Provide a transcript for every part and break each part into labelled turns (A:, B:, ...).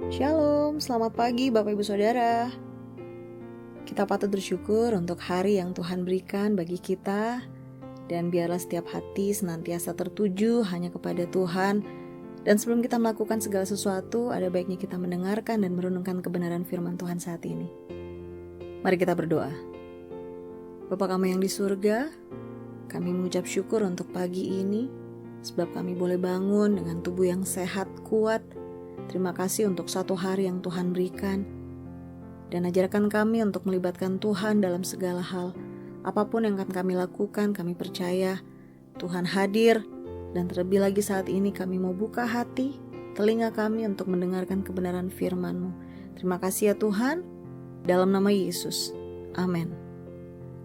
A: Shalom, selamat pagi Bapak Ibu Saudara. Kita patut bersyukur untuk hari yang Tuhan berikan bagi kita, dan biarlah setiap hati senantiasa tertuju hanya kepada Tuhan. Dan sebelum kita melakukan segala sesuatu, ada baiknya kita mendengarkan dan merenungkan kebenaran firman Tuhan saat ini. Mari kita berdoa. Bapa kami yang di surga, kami mengucap syukur untuk pagi ini, sebab kami boleh bangun dengan tubuh yang sehat, kuat. Terima kasih untuk satu hari yang Tuhan berikan, dan ajarkan kami untuk melibatkan Tuhan dalam segala hal. Apapun yang akan kami lakukan, kami percaya Tuhan hadir, dan terlebih lagi saat ini kami mau buka hati, telinga kami untuk mendengarkan kebenaran firman-Mu. Terima kasih ya Tuhan, dalam nama Yesus. Amin.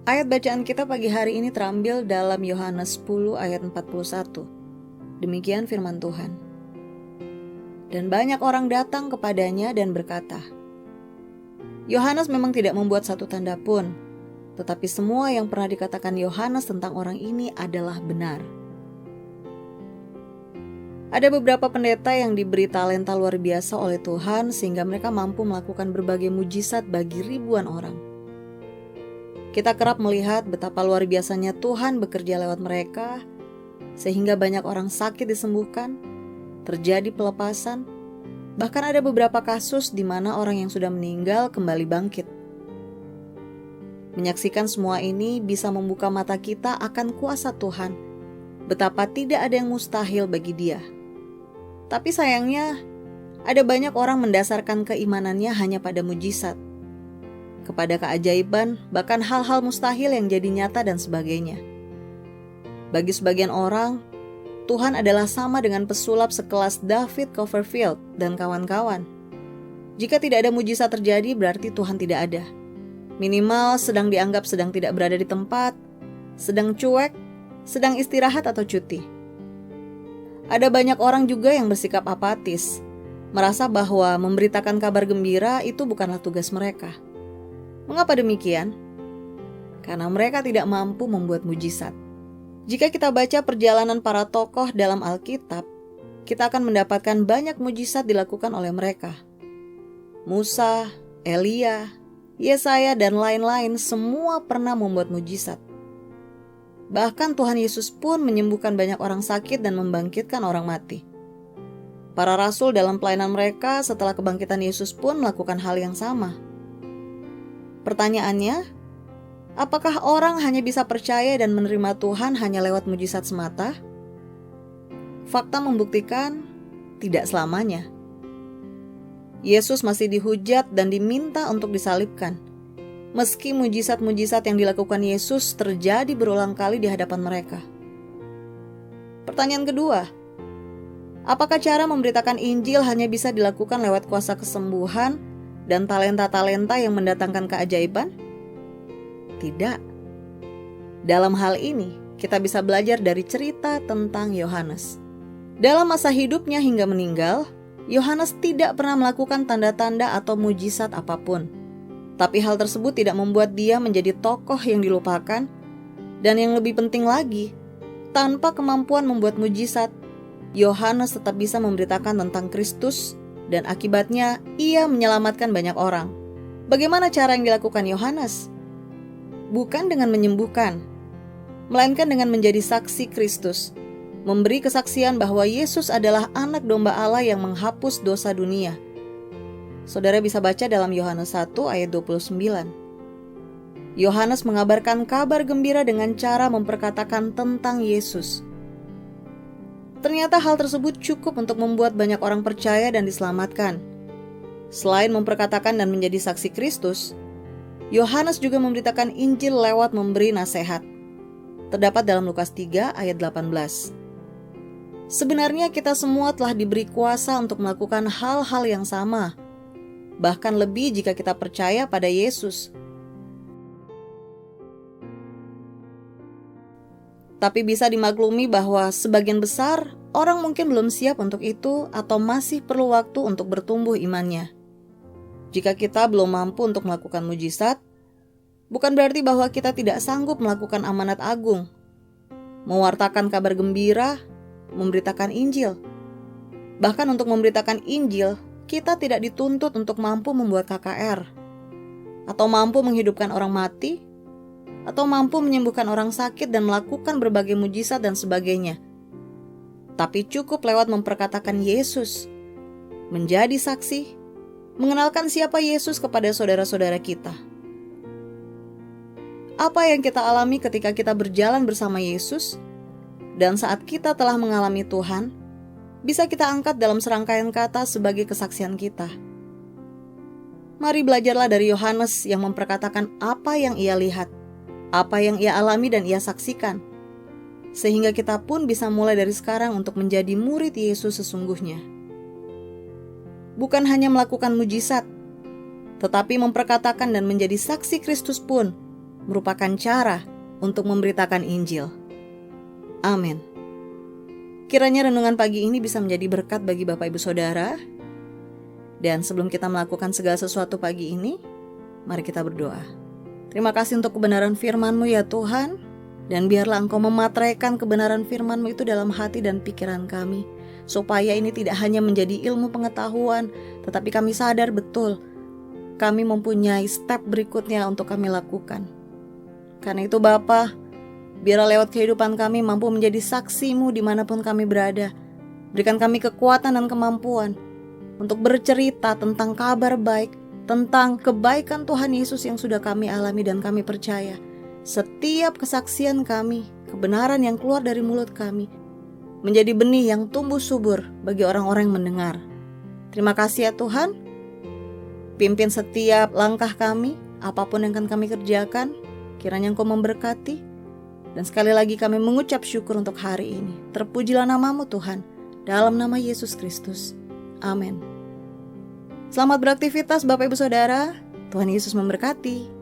A: Ayat bacaan kita pagi hari ini terambil dalam Yohanes 10 ayat 41. Demikian firman Tuhan. Dan banyak orang datang kepadanya dan berkata, Yohanes memang tidak membuat satu tanda pun, tetapi semua yang pernah dikatakan Yohanes tentang orang ini adalah benar. Ada beberapa pendeta yang diberi talenta luar biasa oleh Tuhan sehingga mereka mampu melakukan berbagai mujizat bagi ribuan orang. Kita kerap melihat betapa luar biasanya Tuhan bekerja lewat mereka, sehingga banyak orang sakit disembuhkan, terjadi pelepasan, bahkan ada beberapa kasus di mana orang yang sudah meninggal kembali bangkit. Menyaksikan semua ini bisa membuka mata kita akan kuasa Tuhan, betapa tidak ada yang mustahil bagi Dia. Tapi sayangnya, ada banyak orang mendasarkan keimanannya hanya pada mujizat, kepada keajaiban, bahkan hal-hal mustahil yang jadi nyata dan sebagainya. Bagi sebagian orang, Tuhan adalah sama dengan pesulap sekelas David Copperfield dan kawan-kawan. Jika tidak ada mujizat terjadi, berarti Tuhan tidak ada. Minimal sedang dianggap sedang tidak berada di tempat, sedang cuek, sedang istirahat atau cuti. Ada banyak orang juga yang bersikap apatis, merasa bahwa memberitakan kabar gembira itu bukanlah tugas mereka. Mengapa demikian? Karena mereka tidak mampu membuat mujizat. Jika kita baca perjalanan para tokoh dalam Alkitab, kita akan mendapatkan banyak mujizat dilakukan oleh mereka. Musa, Elia, Yesaya, dan lain-lain semua pernah membuat mujizat. Bahkan Tuhan Yesus pun menyembuhkan banyak orang sakit dan membangkitkan orang mati. Para rasul dalam pelayanan mereka setelah kebangkitan Yesus pun melakukan hal yang sama. Pertanyaannya, apakah orang hanya bisa percaya dan menerima Tuhan hanya lewat mujizat semata? Fakta membuktikan tidak selamanya. Yesus masih dihujat dan diminta untuk disalibkan. Meski mujizat-mujizat yang dilakukan Yesus terjadi berulang kali di hadapan mereka. Pertanyaan kedua, apakah cara memberitakan Injil hanya bisa dilakukan lewat kuasa kesembuhan dan talenta-talenta yang mendatangkan keajaiban? Tidak. Dalam hal ini, kita bisa belajar dari cerita tentang Yohanes. Dalam masa hidupnya hingga meninggal, Yohanes tidak pernah melakukan tanda-tanda atau mujizat apapun. Tapi hal tersebut tidak membuat dia menjadi tokoh yang dilupakan, dan yang lebih penting lagi, tanpa kemampuan membuat mujizat, Yohanes tetap bisa memberitakan tentang Kristus, dan akibatnya ia menyelamatkan banyak orang. Bagaimana cara yang dilakukan Yohanes? Bukan dengan menyembuhkan, melainkan dengan menjadi saksi Kristus, memberi kesaksian bahwa Yesus adalah anak domba Allah yang menghapus dosa dunia. Saudara bisa baca dalam Yohanes 1 ayat 29. Yohanes mengabarkan kabar gembira dengan cara memperkatakan tentang Yesus. Ternyata hal tersebut cukup untuk membuat banyak orang percaya dan diselamatkan. Selain memperkatakan dan menjadi saksi Kristus, Yohanes juga memberitakan Injil lewat memberi nasihat. Terdapat dalam Lukas 3 ayat 18. Sebenarnya kita semua telah diberi kuasa untuk melakukan hal-hal yang sama, bahkan lebih jika kita percaya pada Yesus. Tapi bisa dimaklumi bahwa sebagian besar orang mungkin belum siap untuk itu atau masih perlu waktu untuk bertumbuh imannya. Jika kita belum mampu untuk melakukan mujizat, bukan berarti bahwa kita tidak sanggup melakukan amanat agung, mewartakan kabar gembira, memberitakan Injil. Bahkan untuk memberitakan Injil, Kita tidak dituntut untuk mampu membuat KKR, atau mampu menghidupkan orang mati, atau mampu menyembuhkan orang sakit dan melakukan berbagai mujizat dan sebagainya. Tapi cukup lewat memperkatakan Yesus, menjadi saksi, mengenalkan siapa Yesus kepada saudara-saudara kita. Apa yang kita alami ketika kita berjalan bersama Yesus, dan saat kita telah mengalami Tuhan, bisa kita angkat dalam serangkaian kata sebagai kesaksian kita. Mari belajarlah dari Yohanes yang memperkatakan apa yang ia lihat, apa yang ia alami dan ia saksikan, sehingga kita pun bisa mulai dari sekarang untuk menjadi murid Yesus sesungguhnya. Bukan hanya melakukan mujizat, tetapi memperkatakan dan menjadi saksi Kristus pun merupakan cara untuk memberitakan Injil. Amin. Kiranya renungan pagi ini bisa menjadi berkat bagi Bapak Ibu Saudara. Dan sebelum kita melakukan segala sesuatu pagi ini, mari kita berdoa. Terima kasih untuk kebenaran firman-Mu ya Tuhan, dan biarlah Engkau memateraikan kebenaran firman-Mu itu dalam hati dan pikiran kami, supaya ini tidak hanya menjadi ilmu pengetahuan, tetapi kami sadar betul kami mempunyai step berikutnya untuk kami lakukan. Karena itu Bapa, biarlah lewat kehidupan kami mampu menjadi saksi-Mu dimanapun kami berada. Berikan kami kekuatan dan kemampuan untuk bercerita tentang kabar baik, tentang kebaikan Tuhan Yesus yang sudah kami alami dan kami percaya. Setiap kesaksian kami, kebenaran yang keluar dari mulut kami, menjadi benih yang tumbuh subur bagi orang-orang yang mendengar. Terima kasih ya Tuhan. Pimpin setiap langkah kami, apapun yang akan kami kerjakan, kiranya Engkau memberkati. Dan sekali lagi kami mengucap syukur untuk hari ini. Terpujilah nama-Mu Tuhan, dalam nama Yesus Kristus. Amin. Selamat beraktivitas Bapak Ibu Saudara. Tuhan Yesus memberkati.